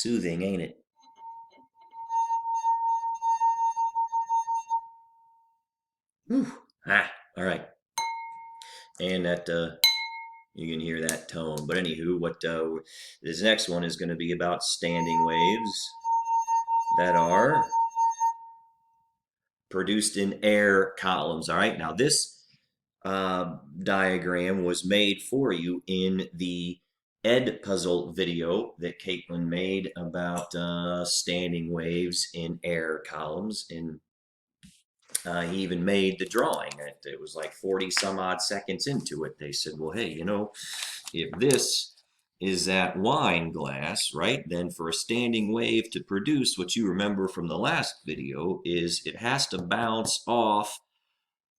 Soothing, ain't it? Whew. Ah, all right. And that you can hear that tone. But anywho, what this next one is going to be about standing waves that are produced in air columns. All right. Now this diagram was made for you in the Edpuzzle video that Caitlin made about standing waves in air columns. And he even made the drawing. It was like 40 some odd seconds into it. They said, well, hey, you know, if this is that wine glass, right, then for a standing wave to produce, what you remember from the last video is it has to bounce off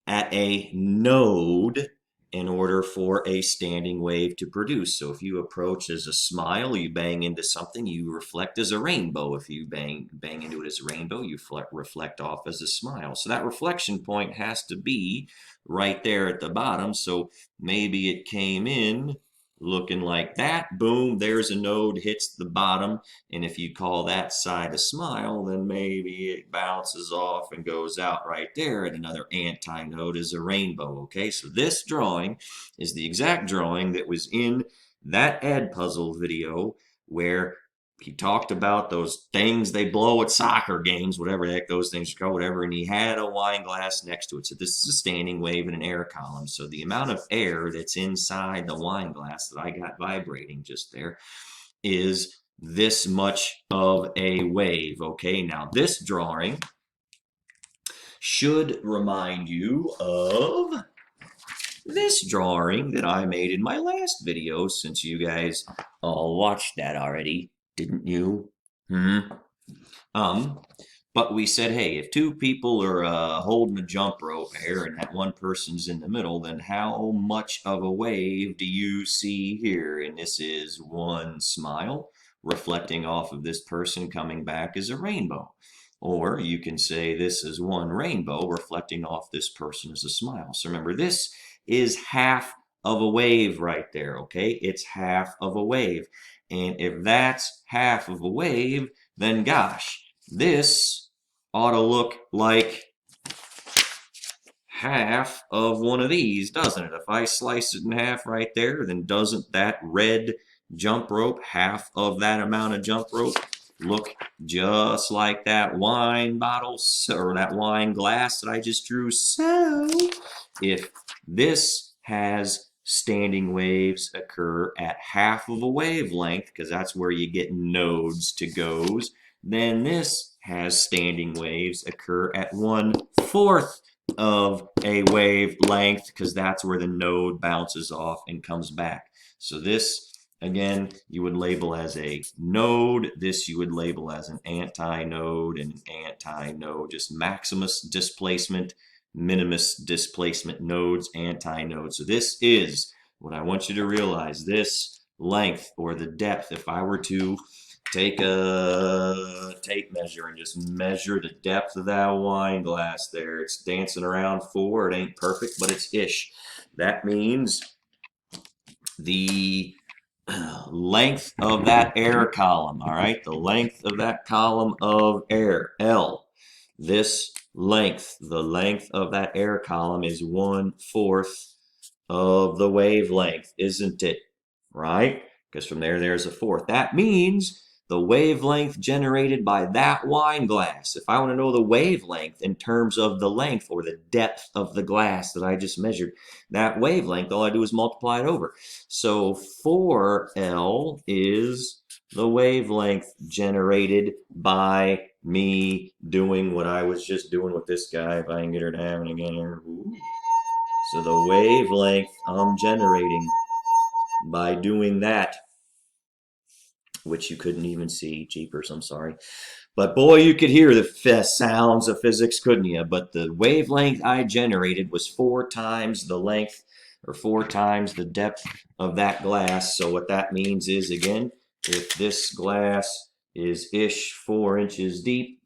at a node in order for a standing wave to produce. So if you approach as a smile, you bang into something, you reflect as a rainbow. If you bang into it as a rainbow, you reflect off as a smile. So that reflection point has to be right there at the bottom. So maybe it came in looking like that. Boom, there's a node, hits the bottom. And if you call that side a smile, then maybe it bounces off and goes out right there. And another antinode is a rainbow. Okay, so this drawing is the exact drawing that was in that Edpuzzle video where he talked about those things they blow at soccer games, whatever the heck those things are called, whatever, and he had a wine glass next to it. So this is a standing wave in an air column. So the amount of air that's inside the wine glass that I got vibrating just there is this much of a wave. Okay, now this drawing should remind you of this drawing that I made in my last video, since you guys all watched that already, didn't you? Um, but we said, hey, if two people are holding a jump rope here and that one person's in the middle, then how much of a wave do you see here? And this is one smile reflecting off of this person coming back as a rainbow. Or you can say this is one rainbow reflecting off this person as a smile. So remember, this is half of a wave right there, okay? It's half of a wave. And if that's half of a wave, then gosh, this ought to look like half of one of these, doesn't it? If I slice it in half right there, then doesn't that red jump rope, half of that amount of jump rope, look just like that wine bottle or that wine glass that I just drew? So if this has standing waves occur at half of a wavelength, because that's where you get nodes to goes, then this has standing waves occur at 1/4 of a wavelength, because that's where the node bounces off and comes back. So this, again, you would label as a node. This you would label as an antinode, and antinode, just maximus displacement, minimus displacement nodes, antinodes. So this is what I want you to realize. This length, or the depth, if I were to take a tape measure and just measure the depth of that wine glass there. It's dancing around 4. It ain't perfect, but it's ish. That means the length of that air column, all right? The length of that column of air, L. This length, the length of that air column is 1/4 of the wavelength, isn't it? Right? Because from there, there's a fourth. That means the wavelength generated by that wine glass. If I want to know the wavelength in terms of the length or the depth of the glass that I just measured, that wavelength, all I do is multiply it over. So 4L is the wavelength generated by me doing what I was just doing with this guy. If I can get her to happen again here. So the wavelength I'm generating by doing that, which you couldn't even see, jeepers, I'm sorry. But boy, you could hear the sounds of physics, couldn't you? But the wavelength I generated was 4 times the length, or 4 times the depth of that glass. So what that means is, again, if this glass is ish 4 inches deep,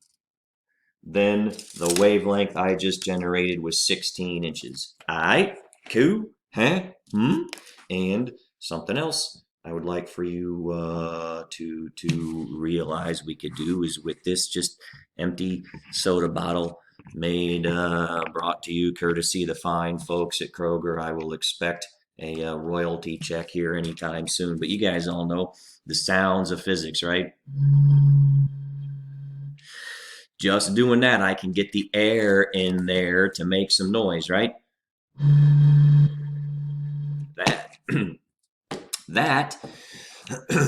then the wavelength I just generated was 16 inches. All right, cool, huh? And something else I would like for you to realize we could do is with this just empty soda bottle made brought to you courtesy the fine folks at Kroger. I will expect a royalty check here anytime soon. But you guys all know the sounds of physics, right? Just doing that, I can get the air in there to make some noise, right? That that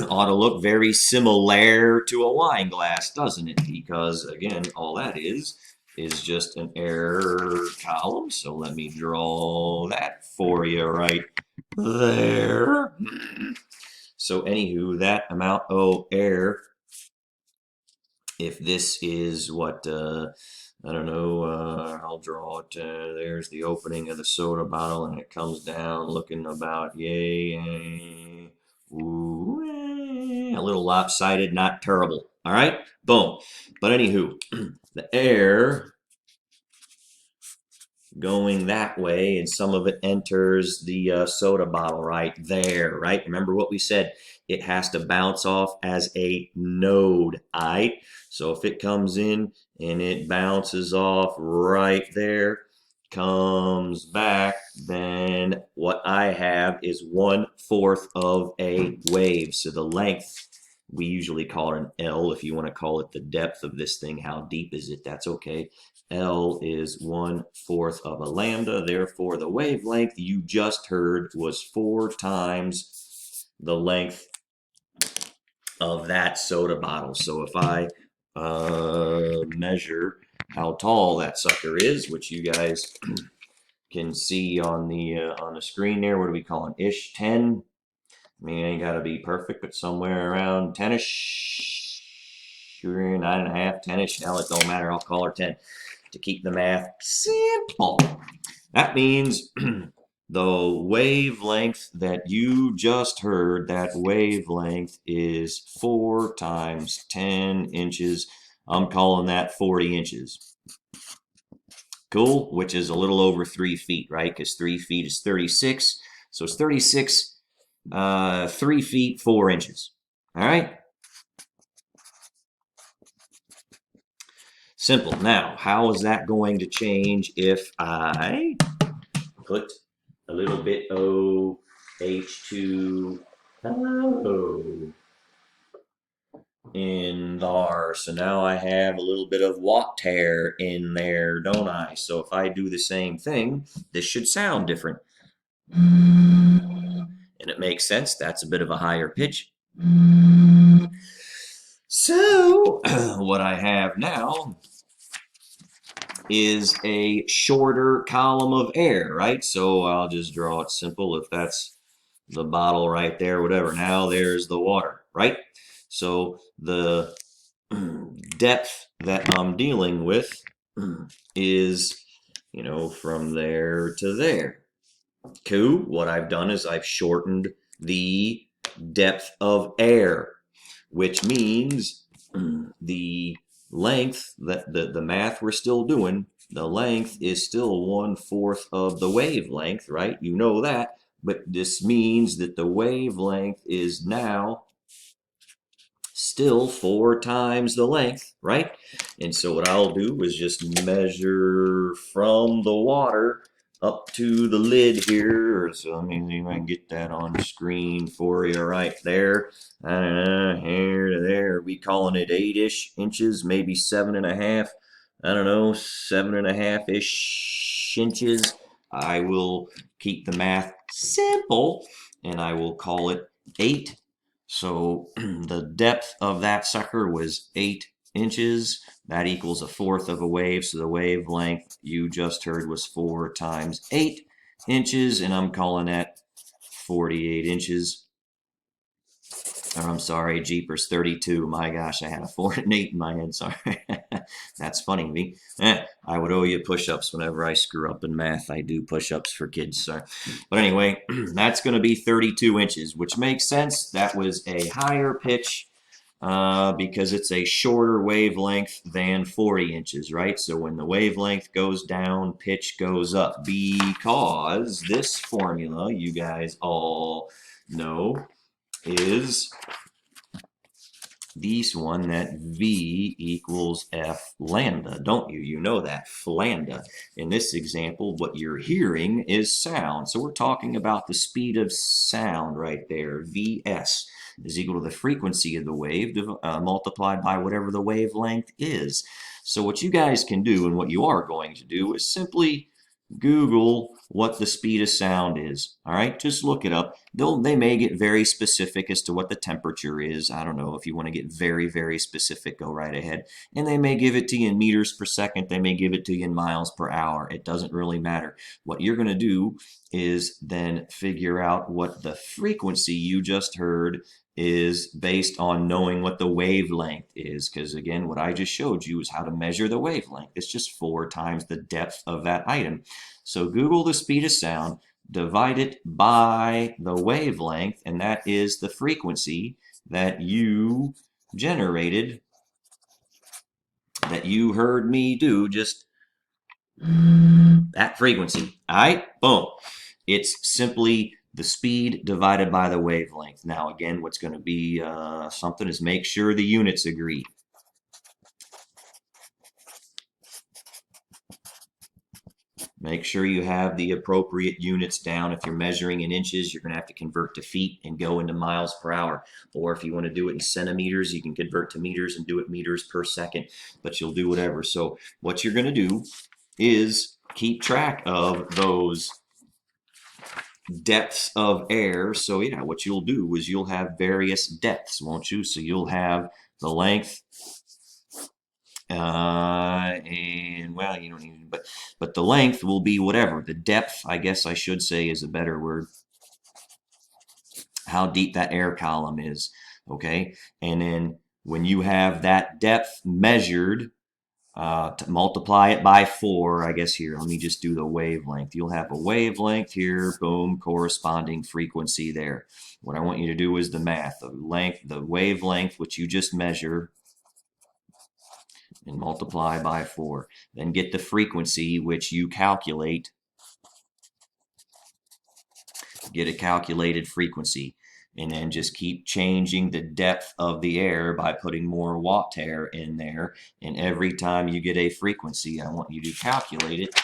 ought to look very similar to a wine glass, doesn't it? Because again, all that is just an air column. So let me draw that for you right there. So anywho, that amount of air, if this is what, I don't know, I'll draw it, there's the opening of the soda bottle and it comes down looking about, yay, ooh, a little lopsided, not terrible, all right, boom. But anywho, the air going that way and some of it enters the soda bottle right there, right? Remember what we said, it has to bounce off as a node, all right? So if it comes in and it bounces off right there, comes back, then what I have is 1/4 of a wave. So the length, we usually call it an L. If you want to call it the depth of this thing, how deep is it, that's okay. L is 1/4 of a lambda. Therefore, the wavelength you just heard was 4 times the length of that soda bottle. So if I measure how tall that sucker is, which you guys can see on the screen there, what do we call it? Ish 10. I mean, it ain't got to be perfect, but somewhere around 10ish, 9.5, 10ish. Now it don't matter. I'll call her 10 to keep the math simple. That means the wavelength that you just heard, that wavelength is 4 times 10 inches. I'm calling that 40 inches. Cool, which is a little over 3 feet, right? Because 3 feet is 36. So it's 36, 3 feet, 4 inches. All right? Simple. Now, how is that going to change if I put a little bit of H2O in there? So now I have a little bit of water in there, don't I? So if I do the same thing, this should sound different. And it makes sense. That's a bit of a higher pitch. So what I have now is a shorter column of air, right? So I'll just draw it simple. If that's the bottle right there, whatever. Now there's the water, right? So the depth that I'm dealing with is, you know, from there to there. Cool. What I've done is I've shortened the depth of air, which means the length, that the math we're still doing, the length is still 1/4 of the wavelength, right? You know that, but this means that the wavelength is now still 4 times the length, right? And so what I'll do is just measure from the water up to the lid here. So let me see if I can get that on the screen for you right there. Here to there. We calling it 8-ish inches, maybe 7.5. I don't know, 7.5-ish inches. I will keep the math simple and I will call it 8. So the depth of that sucker was 8 inches. That equals 1/4 of a wave. So the wavelength you just heard was 4 times 8 inches. And I'm calling that 48 inches. Or I'm sorry, Jeepers, 32. My gosh, I had a 4 and an 8 in my head. Sorry. That's funny, me. I would owe you push-ups whenever I screw up in math. I do push-ups for kids. Sorry. But anyway, that's going to be 32 inches, which makes sense. That was a higher pitch because it's a shorter wavelength than 40 inches, right? So when the wavelength goes down, pitch goes up because this formula, you guys all know, is this one, that V equals F lambda, don't you? You know that, lambda. In this example, what you're hearing is sound. So we're talking about the speed of sound right there. Vs is equal to the frequency of the wave multiplied by whatever the wavelength is. So what you guys can do, and what you are going to do, is simply Google what the speed of sound is. All right, just look it up. They may get very specific as to what the temperature is. I don't know. If you want to get very, very specific, go right ahead. And they may give it to you in meters per second. They may give it to you in miles per hour. It doesn't really matter. What you're going to do is then figure out what the frequency you just heard is based on knowing what the wavelength is. Because again, what I just showed you is how to measure the wavelength. It's just 4 times the depth of that item. So Google the speed of sound, divide it by the wavelength, and that is the frequency that you generated, that you heard me do, just that frequency. All right, boom. It's simply the speed divided by the wavelength. Now, again, what's going to be something is make sure the units agree. Make sure you have the appropriate units down. If you're measuring in inches, you're going to have to convert to feet and go into miles per hour. Or if you want to do it in centimeters, you can convert to meters and do it meters per second. But you'll do whatever. So what you're going to do is keep track of those depths of air. So yeah, what you'll do is you'll have various depths, won't you? So you'll have the length, and well, you don't even, but the length will be whatever. The depth, I guess I should say, is a better word. How deep that air column is, okay? And then when you have that depth measured, to multiply it by 4, I guess here, let me just do the wavelength. You'll have a wavelength here, boom, corresponding frequency there. What I want you to do is the math. The wavelength, which you just measure, and multiply by 4. Then get the frequency, which you calculate. Get a calculated frequency. And then just keep changing the depth of the air by putting more watt air in there. And every time you get a frequency, I want you to calculate it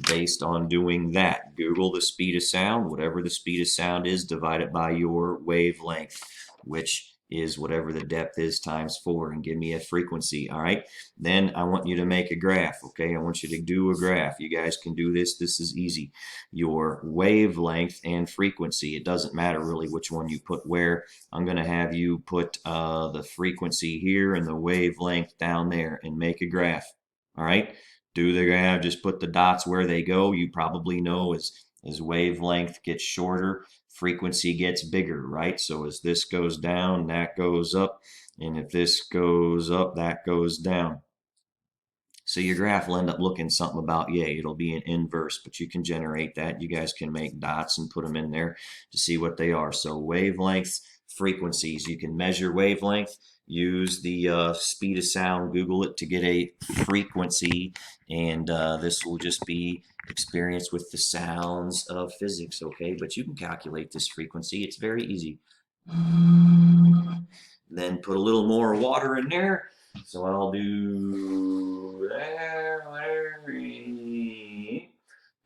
based on doing that. Google the speed of sound. Whatever the speed of sound is, divide it by your wavelength, which is whatever the depth is times 4, and give me a frequency. All right, then I want you to make a graph. Okay, I want you to do a graph. You guys can do this. This is easy. Your wavelength and frequency, it doesn't matter really which one you put where. I'm going to have you put the frequency here and the wavelength down there and make a graph. All right, do the graph. Just put the dots where they go. You probably know as wavelength gets shorter, frequency gets bigger, right? So as this goes down, that goes up. And if this goes up, that goes down. So your graph will end up looking something about, it'll be an inverse, but you can generate that. You guys can make dots and put them in there to see what they are. So wavelengths, frequencies. You can measure wavelength, use the speed of sound, Google it to get a frequency, and this will just be experience with the sounds of physics, okay? But you can calculate this frequency. It's very easy. Then put a little more water in there. So I'll do there.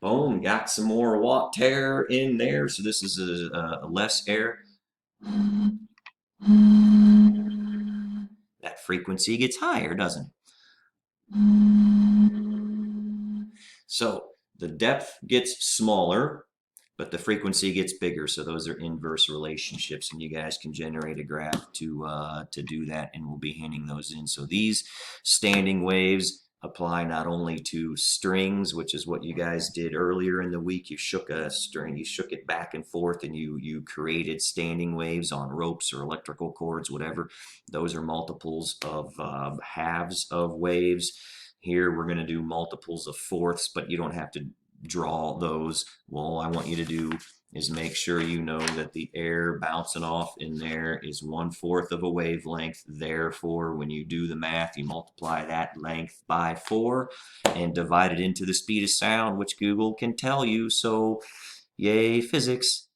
Boom, got some more watt air in there. So this is a less air. That frequency gets higher, doesn't it? So the depth gets smaller, but the frequency gets bigger. So those are inverse relationships, and you guys can generate a graph to do that, and we'll be handing those in. So these standing waves apply not only to strings, which is what you guys did earlier in the week. You shook a string, you shook it back and forth, and you created standing waves on ropes or electrical cords, whatever. Those are multiples of halves of waves. Here we're going to do multiples of fourths, but you don't have to draw those. All I want you to do is make sure you know that the air bouncing off in there is 1/4 of a wavelength. Therefore, when you do the math, you multiply that length by 4 and divide it into the speed of sound, which Google can tell you. So, yay, physics.